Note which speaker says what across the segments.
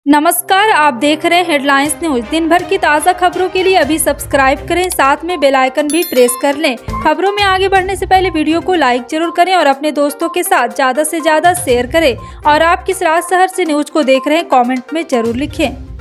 Speaker 1: नमस्कार, आप देख रहे हैं हेडलाइंस न्यूज। दिन भर की ताज़ा खबरों के लिए अभी सब्सक्राइब करें, साथ में बेल आइकन भी प्रेस कर लें। खबरों में आगे बढ़ने से पहले वीडियो को लाइक जरूर करें और अपने दोस्तों के साथ ज़्यादा से ज़्यादा शेयर करें। और आप किस राज्य शहर से न्यूज को देख रहे हैं, कमेंट में जरूर लिखें।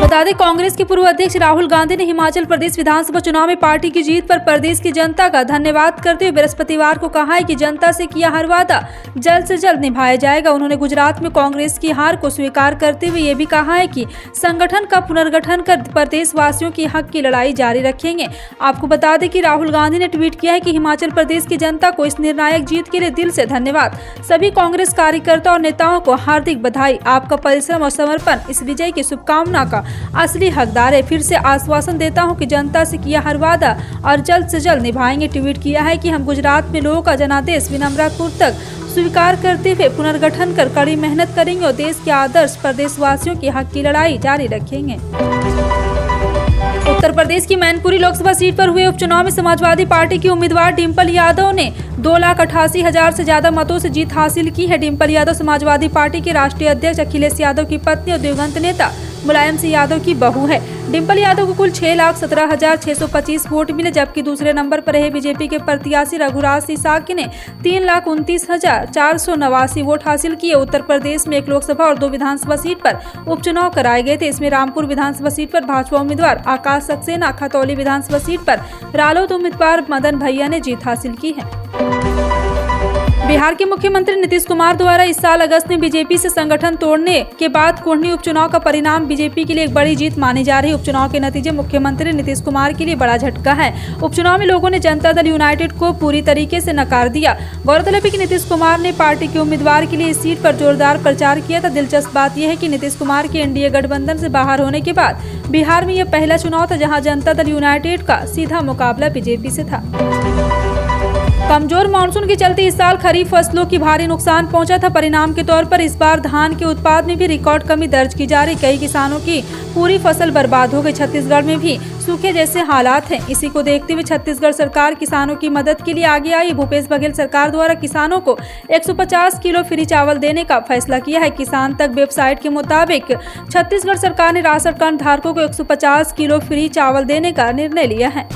Speaker 1: बता दें, कांग्रेस के पूर्व अध्यक्ष राहुल गांधी ने हिमाचल प्रदेश विधानसभा चुनाव में पार्टी की जीत पर प्रदेश की जनता का धन्यवाद करते हुए बृहस्पतिवार को कहा है कि जनता से किया हर वादा जल्द से जल्द निभाया जाएगा। उन्होंने गुजरात में कांग्रेस की हार को स्वीकार करते हुए ये भी कहा है कि संगठन का पुनर्गठन कर प्रदेशवासियों की हक की लड़ाई जारी रखेंगे। आपको बता दें कि राहुल गांधी ने ट्वीट किया है कि हिमाचल प्रदेश की जनता को इस निर्णायक जीत के लिए दिल से धन्यवाद। सभी कांग्रेस कार्यकर्ता और नेताओं को हार्दिक बधाई। आपका परिश्रम और समर्पण इस विजय की शुभकामना का असली हकदार है। फिर से आश्वासन देता हूं कि जनता से किया हर वादा और जल्द से जल्द निभाएंगे। ट्वीट किया है कि हम गुजरात में लोगों का जनादेश विनम्रतापूर्वक स्वीकार करते हुए पुनर्गठन कर कड़ी मेहनत करेंगे और देश के आदर्श प्रदेशवासियों के हक की लड़ाई जारी रखेंगे। उत्तर प्रदेश की मैनपुरी लोकसभा सीट पर हुए उपचुनाव में समाजवादी पार्टी की उम्मीदवार डिम्पल यादव ने 2,88,000 से ज्यादा मतों से जीत हासिल की है। डिम्पल यादव समाजवादी पार्टी के राष्ट्रीय अध्यक्ष अखिलेश यादव की पत्नी और दिवंगत नेता मुलायम सिंह यादव की बहू है। डिम्पल यादव को कुल 6,17,625 वोट मिले, जबकि दूसरे नंबर पर रहे बीजेपी के प्रत्याशी रघुराज सिसाकी ने 3,29,489 वोट हासिल किए। उत्तर प्रदेश में एक लोकसभा और 2 विधानसभा सीट पर उपचुनाव कराए गए थे। इसमें रामपुर विधानसभा सीट पर भाजपा उम्मीदवार आकाश सक्सेना, खतौली विधानसभा सीट पर रालोद उम्मीदवार मदन भैया ने जीत हासिल की है। बिहार के मुख्यमंत्री नीतीश कुमार द्वारा इस साल अगस्त में बीजेपी से संगठन तोड़ने के बाद कुढ़नी उपचुनाव का परिणाम बीजेपी के लिए एक बड़ी जीत मानी जा रही है। उपचुनाव के नतीजे मुख्यमंत्री नीतीश कुमार के लिए बड़ा झटका है। उपचुनाव में लोगों ने जनता दल यूनाइटेड को पूरी तरीके से नकार दिया। गौरतलब है कि नीतीश कुमार ने पार्टी के उम्मीदवार के लिए इस सीट पर जोरदार प्रचार किया था। दिलचस्प बात यह है कि नीतीश कुमार के एनडीए गठबंधन से बाहर होने के बाद बिहार में यह पहला चुनाव था जहाँ जनता दल यूनाइटेड का सीधा मुकाबला बीजेपी से था। कमजोर मानसून के चलते इस साल खरीफ फसलों की भारी नुकसान पहुंचा था। परिणाम के तौर पर इस बार धान के उत्पाद में भी रिकॉर्ड कमी दर्ज की जा रही। कई किसानों की पूरी फसल बर्बाद हो गई। छत्तीसगढ़ में भी सूखे जैसे हालात हैं। इसी को देखते हुए छत्तीसगढ़ सरकार किसानों की मदद के लिए आगे आई। भूपेश बघेल सरकार द्वारा किसानों को 150 किलो फ्री चावल देने का फैसला किया है। किसान तक वेबसाइट के मुताबिक छत्तीसगढ़ सरकार ने राशन कार्ड धारकों को 150 किलो फ्री चावल देने का निर्णय लिया है।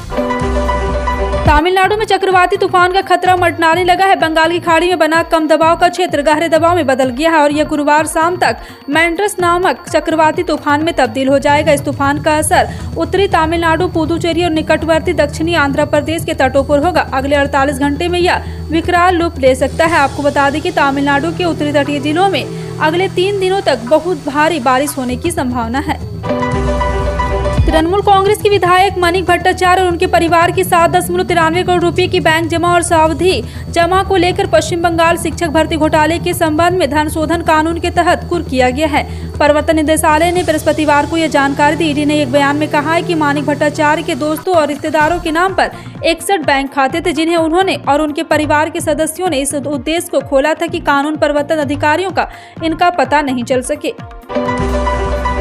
Speaker 1: तमिलनाडु में चक्रवाती तूफान का खतरा मंडराने लगा है। बंगाल की खाड़ी में बना कम दबाव का क्षेत्र गहरे दबाव में बदल गया है और यह गुरुवार शाम तक मैंट्रस नामक चक्रवाती तूफान में तब्दील हो जाएगा। इस तूफान का असर उत्तरी तमिलनाडु, पुदुचेरी और निकटवर्ती दक्षिणी आंध्र प्रदेश के तटों पर होगा। अगले 48 घंटे में यह विकराल रूप ले सकता है। आपको बता दें कि तमिलनाडु के उत्तरी तटीय जिलों में अगले 3 दिनों तक बहुत भारी बारिश होने की संभावना है। तृणमूल कांग्रेस के विधायक मनीष भट्टाचार्य और उनके परिवार की 7.93 करोड़ रुपए की बैंक जमा और सावधि जमा को लेकर पश्चिम बंगाल शिक्षक भर्ती घोटाले के संबंध में धन शोधन कानून के तहत कुर्क किया गया है। प्रवर्तन निदेशालय ने बृहस्पतिवार को यह जानकारी दी। ईडी ने एक बयान में कहा है कि मनीष भट्टाचार्य के दोस्तों और रिश्तेदारों के नाम पर 61 बैंक खाते थे, जिन्हें उन्होंने और उनके परिवार के सदस्यों ने इस उद्देश्य को खोला था कि कानून प्रवर्तन अधिकारियों का इनका पता नहीं चल सके।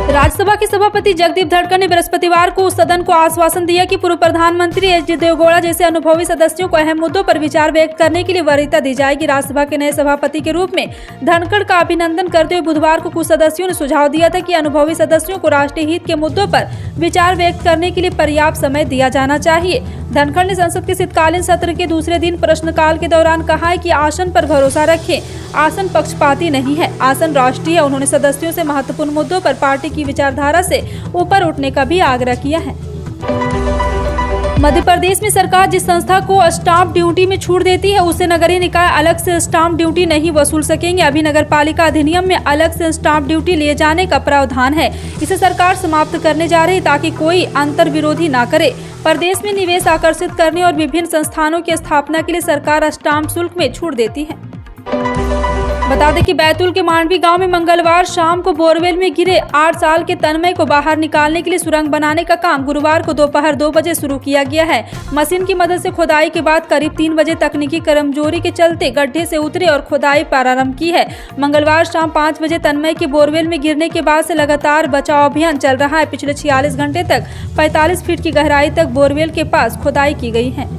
Speaker 1: राज्यसभा के सभापति जगदीप धनखड़ ने बृहस्पतिवार को सदन को आश्वासन दिया कि पूर्व प्रधानमंत्री एच.डी. देवेगौड़ा जैसे अनुभवी सदस्यों को अहम मुद्दों पर विचार व्यक्त करने के लिए वरीयता दी जाएगी। राज्यसभा के नए सभापति के रूप में धनखड़ का अभिनंदन करते हुए बुधवार को कुछ सदस्यों ने सुझाव दिया था कि अनुभवी सदस्यों को राष्ट्रीय हित के मुद्दों पर विचार व्यक्त करने के लिए पर्याप्त समय दिया जाना चाहिए। धनखड़ ने संसद के शीतकालीन सत्र के दूसरे दिन प्रश्नकाल के दौरान कहा है कि आसन पर भरोसा रखें। आसन पक्षपाती नहीं है, आसन राष्ट्रीय है। उन्होंने सदस्यों से महत्वपूर्ण मुद्दों पर पार्टी की विचारधारा से ऊपर उठने का भी आग्रह किया है। मध्य प्रदेश में सरकार जिस संस्था को स्टाम्प ड्यूटी में छूट देती है, उससे नगरीय निकाय अलग से स्टाम्प ड्यूटी नहीं वसूल सकेंगे। अभी नगर पालिका अधिनियम में अलग से स्टाम्प ड्यूटी लिए जाने का प्रावधान है। इसे सरकार समाप्त करने जा रही है ताकि कोई अंतर विरोधी न करे। प्रदेश में निवेश आकर्षित करने और विभिन्न संस्थानों की स्थापना के लिए सरकार स्टाम्प शुल्क में छूट देती है। बता दें कि बैतूल के मांडवी गांव में मंगलवार शाम को बोरवेल में गिरे 8 साल के तन्मय को बाहर निकालने के लिए सुरंग बनाने का काम गुरुवार को दोपहर 2 बजे शुरू किया गया है। मशीन की मदद से खुदाई के बाद करीब 3 बजे तकनीकी कमजोरी के चलते गड्ढे से उतरे और खुदाई प्रारंभ की है। मंगलवार शाम 5 बजे तन्मय के बोरवेल में गिरने के बाद से लगातार बचाव अभियान चल रहा है। पिछले 46 घंटे तक 45 फीट की गहराई तक बोरवेल के पास खुदाई की गई है।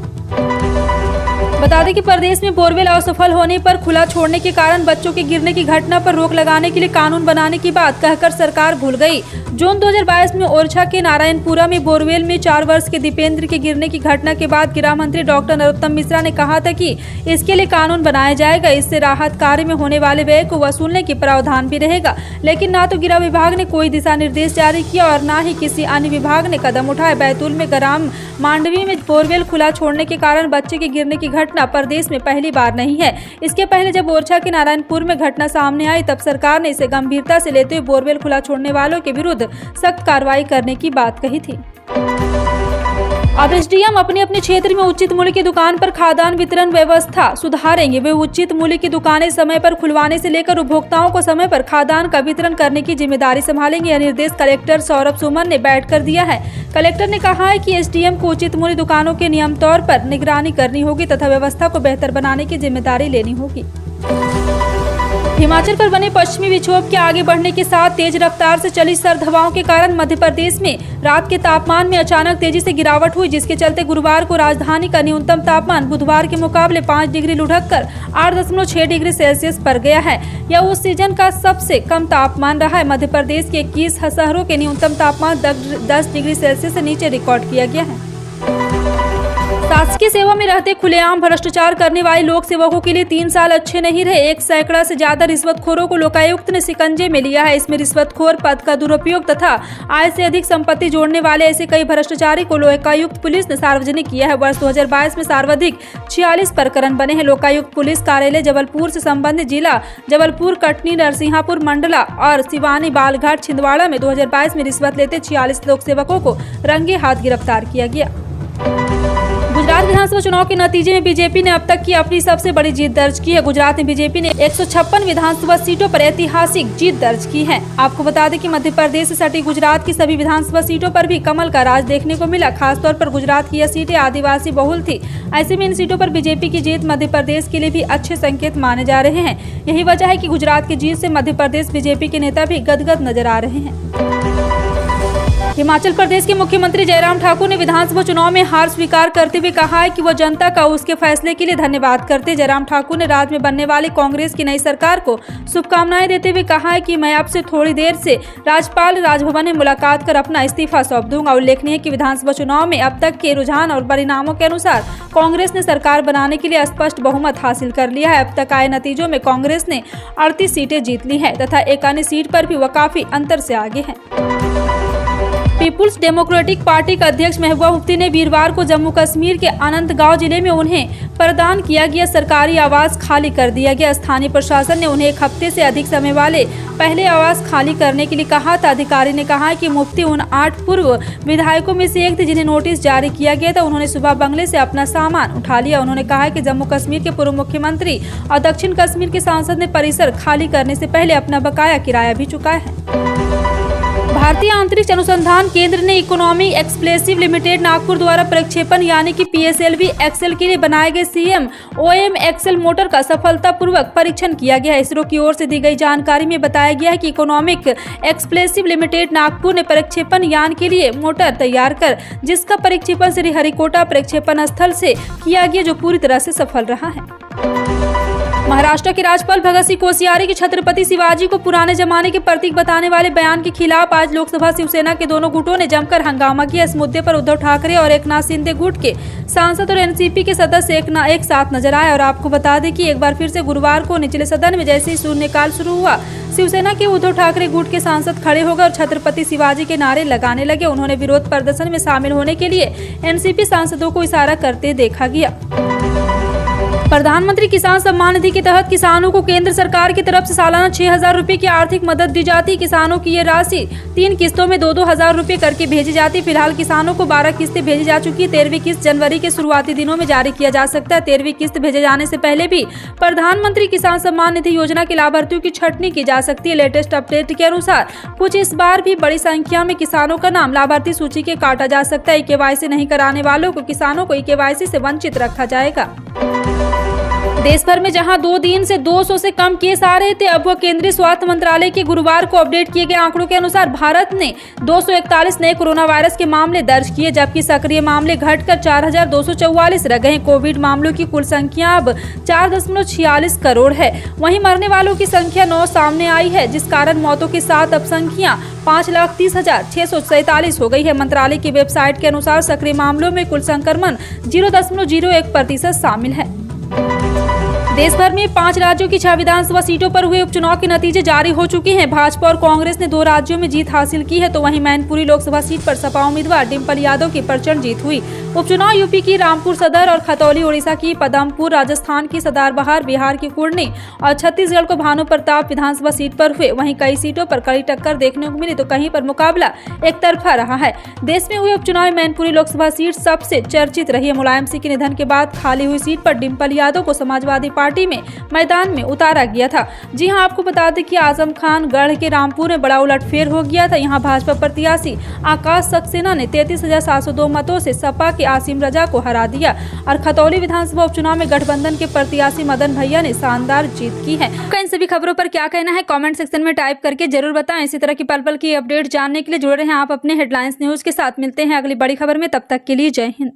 Speaker 1: बता दें कि प्रदेश में बोरवेल असफल होने पर खुला छोड़ने के कारण बच्चों के गिरने की घटना पर रोक लगाने के लिए कानून बनाने की बात कहकर सरकार भूल गई। जून 2022 में ओरछा के नारायणपुरा में बोरवेल में 4 वर्ष के दीपेंद्र के गिरने की घटना के बाद गृह मंत्री डॉक्टर नरोत्तम मिश्रा ने कहा था कि इसके लिए कानून बनाया जाएगा। इससे राहत कार्य में होने वाले व्यय को वसूलने की प्रावधान भी रहेगा। लेकिन ना तो गृह विभाग ने कोई दिशा निर्देश जारी किया और न ही किसी अन्य विभाग ने कदम उठाए। बैतूल में ग्राम मांडवी में बोरवेल खुला छोड़ने के कारण बच्चे के गिरने की घटना प्रदेश में पहली बार नहीं है। इसके पहले जब ओरछा के नारायणपुर में घटना सामने आई तब सरकार ने इसे गंभीरता से लेते हुए बोरवेल खुला छोड़ने वालों के विरुद्ध सख्त कार्रवाई करने की बात कही थी। अब एसडीएम अपने अपने क्षेत्र में उचित मूल्य की दुकान पर खाद्यान्न वितरण व्यवस्था सुधारेंगे। वे उचित मूल्य की दुकानें समय पर खुलवाने से लेकर उपभोक्ताओं को समय पर खाद्यान्न का वितरण करने की जिम्मेदारी संभालेंगे। यह निर्देश कलेक्टर सौरभ सुमन ने बैठकर दिया है। कलेक्टर ने कहा है कि एसडीएम को उचित मूल्य दुकानों के नियम तौर पर निगरानी करनी होगी तथा व्यवस्था को बेहतर बनाने की जिम्मेदारी लेनी होगी। हिमाचल पर बने पश्चिमी विक्षोभ के आगे बढ़ने के साथ तेज रफ्तार से चली सर्द हवाओं के कारण मध्य प्रदेश में रात के तापमान में अचानक तेजी से गिरावट हुई, जिसके चलते गुरुवार को राजधानी का न्यूनतम तापमान बुधवार के मुकाबले 5 डिग्री लुढ़ककर 8.6 डिग्री सेल्सियस पर गया है। यह उस सीजन का सबसे कम तापमान रहा है। मध्य प्रदेश के 21 शहरों के न्यूनतम तापमान 10 डिग्री सेल्सियस से नीचे रिकॉर्ड किया गया है। शासकीय सेवा में रहते खुलेआम भ्रष्टाचार करने वाले लोक सेवकों के लिए 3 साल अच्छे नहीं रहे। 1 सैकड़ा से ज्यादा रिश्वतखोरों को लोकायुक्त ने शिकंजे में लिया है। इसमें रिश्वतखोर, पद का दुरुपयोग तथा आय से अधिक संपत्ति जोड़ने वाले ऐसे कई भ्रष्टाचारी को लोकायुक्त पुलिस ने सार्वजनिक किया है। वर्ष 2022 में सर्वाधिक 46 प्रकरण बने हैं। लोकायुक्त पुलिस कार्यालय जबलपुर से संबंधित जिला जबलपुर, कटनी, नरसिंहपुर, मंडला और सिवानी, बालघाट, छिंदवाड़ा में 2022 में रिश्वत लेते 46 लोक सेवकों को रंगे हाथ गिरफ्तार किया गया। गुजरात विधानसभा चुनाव के नतीजे में बीजेपी ने अब तक की अपनी सबसे बड़ी जीत दर्ज की है। गुजरात में बीजेपी ने 156 विधानसभा सीटों पर ऐतिहासिक जीत दर्ज की है। आपको बता दें कि मध्य प्रदेश से सटी गुजरात की सभी विधानसभा सीटों पर भी कमल का राज देखने को मिला। खासतौर पर गुजरात की यह सीटें आदिवासी बहुल थी। ऐसे में इन सीटों पर बीजेपी की जीत मध्य प्रदेश के लिए भी अच्छे संकेत माने जा रहे हैं। यही वजह है कि गुजरात की जीत से मध्य प्रदेश बीजेपी के नेता भी गदगद नजर आ रहे हैं। हिमाचल प्रदेश के मुख्यमंत्री जयराम ठाकुर ने विधानसभा चुनाव में हार स्वीकार करते हुए कहा है कि वह जनता का उसके फैसले के लिए धन्यवाद करते। जयराम ठाकुर ने राज्य में बनने वाली कांग्रेस की नई सरकार को शुभकामनाएं देते हुए कहा है कि मैं आपसे थोड़ी देर से राज्यपाल राजभवन में मुलाकात कर अपना इस्तीफा सौंप दूंगा। उल्लेखनीय है कि विधानसभा चुनाव में अब तक के रुझान और परिणामों के अनुसार कांग्रेस ने सरकार बनाने के लिए स्पष्ट बहुमत हासिल कर लिया है। अब तक आए नतीजों में कांग्रेस ने 38 सीटें जीत ली है तथा एक अन्य सीट पर भी वह काफी अंतर से आगे है। पीपुल्स डेमोक्रेटिक पार्टी का अध्यक्ष महबूबा मुफ्ती ने वीरवार को जम्मू कश्मीर के अनंतगांव जिले में उन्हें प्रदान किया गया सरकारी आवास खाली कर दिया गया। स्थानीय प्रशासन ने उन्हें 1 हफ्ते से अधिक समय वाले पहले आवास खाली करने के लिए कहा था। अधिकारी ने कहा कि मुफ्ती उन 8 पूर्व विधायकों में से एक थे जिन्हें नोटिस जारी किया गया था। उन्होंने सुबह बंगले से अपना सामान उठा लिया। उन्होंने कहा कि जम्मू कश्मीर के पूर्व मुख्यमंत्री और दक्षिण कश्मीर के सांसद ने परिसर खाली करने से पहले अपना बकाया किराया भी चुकाया है। भारतीय अंतरिक्ष अनुसंधान केंद्र ने इकोनॉमी एक्सप्लोसिव लिमिटेड नागपुर द्वारा प्रक्षेपण यानी कि PSLV एक्सेल के लिए बनाए गए CM-OM एक्सेल मोटर का सफलतापूर्वक परीक्षण किया गया है। इसरो की ओर से दी गई जानकारी में बताया गया है कि इकोनॉमिक एक्सप्लोसिव लिमिटेड नागपुर ने प्रक्षेपण यान के लिए मोटर तैयार कर जिसका प्रक्षेपण श्रीहरिकोटा प्रक्षेपण स्थल से किया गया, जो पूरी तरह से सफल रहा है। महाराष्ट्र के राज्यपाल भगत सिंह कोश्यारी के छत्रपति शिवाजी को पुराने जमाने के प्रतीक बताने वाले बयान के खिलाफ आज लोकसभा शिवसेना के दोनों गुटों ने जमकर हंगामा किया। इस मुद्दे पर उद्धव ठाकरे और एकनाथ शिंदे गुट के सांसद और एनसीपी के सदस्य एक साथ नजर आए। और आपको बता दें कि एक बार फिर से गुरुवार को निचले सदन में जैसे ही शून्यकाल शुरू हुआ, शिवसेना के उद्धव ठाकरे गुट के सांसद खड़े हो गए और छत्रपति शिवाजी के नारे लगाने लगे। उन्होंने विरोध प्रदर्शन में शामिल होने के लिए एनसीपी सांसदों को इशारा करते देखा गया। प्रधानमंत्री किसान सम्मान निधि के तहत किसानों को केंद्र सरकार की तरफ से सालाना 6,000 रुपए की आर्थिक मदद दी जाती। किसानों की ये राशि 3 किस्तों में 2-2 हजार रुपए करके भेजी जाती। फिलहाल किसानों को 12 किस्तें भेजी जा चुकी है। 13वीं किस्त जनवरी के शुरुआती दिनों में जारी किया जा सकता है। 13वीं किस्त भेजे जाने से पहले भी प्रधानमंत्री किसान सम्मान निधि योजना के लाभार्थियों की छंटनी की जा सकती है। लेटेस्ट अपडेट के अनुसार कुछ इस बार भी बड़ी संख्या में किसानों का नाम लाभार्थी सूची के काटा जा सकता है। KYC नहीं कराने वालों को किसानों को KYC से वंचित रखा जाएगा। देश भर में जहां 2 दिन से 200 से कम केस आ रहे थे, अब वह केंद्रीय स्वास्थ्य मंत्रालय के गुरुवार को अपडेट किए गए आंकड़ों के अनुसार भारत ने 241 नए कोरोना वायरस के मामले दर्ज किए, जबकि सक्रिय मामले घटकर 4,244 रह गए। कोविड मामलों की कुल संख्या अब 4.46 करोड़ है। वहीं मरने वालों की संख्या 9 सामने आई है, जिस कारण मौतों के साथ अब संख्या 5,30,647 हो गई है। मंत्रालय की वेबसाइट के अनुसार सक्रिय मामलों में कुल संक्रमण 0.01% शामिल है। देश भर में 5 राज्यों की 6 विधानसभा सीटों पर हुए उपचुनाव के नतीजे जारी हो चुके हैं। भाजपा और कांग्रेस ने 2 राज्यों में जीत हासिल की है, तो वहीं मैनपुरी लोकसभा सीट पर सपा उम्मीदवार डिम्पल यादव की प्रचंड जीत हुई। उपचुनाव यूपी की रामपुर सदर और खतौली, ओडिशा की पदमपुर, राजस्थान की सदारबहार, बिहार की कुर्नी और छत्तीसगढ़ को भानु प्रताप विधानसभा सीट पर हुए। वहीं कई सीटों पर कड़ी टक्कर देखने को मिली, तो कहीं पर मुकाबला एक तरफा रहा है। देश में हुए उपचुनाव में मैनपुरी लोकसभा सीट सबसे चर्चित रही है। मुलायम सिंह के निधन के बाद खाली हुई सीट पर डिम्पल यादव को समाजवादी पार्टी में मैदान में उतारा गया था। जी हां, आपको बता दें कि आजम खान गढ़ के रामपुर में बड़ा उलटफेर हो गया था। यहां भाजपा प्रत्याशी आकाश सक्सेना ने 33,702 मतों से सपा के आसिम रजा को हरा दिया और खतौली विधानसभा उपचुनाव में गठबंधन के प्रत्याशी मदन भैया ने शानदार जीत की है। आपका इन सभी खबरों पर क्या कहना है, कमेंट सेक्शन में टाइप करके जरूर बताएं। इसी तरह की पल पल की अपडेट जानने के लिए जुड़े रहें आप अपने हेडलाइंस न्यूज के साथ। मिलते हैं अगली बड़ी खबर में, तब तक के लिए जय हिंद।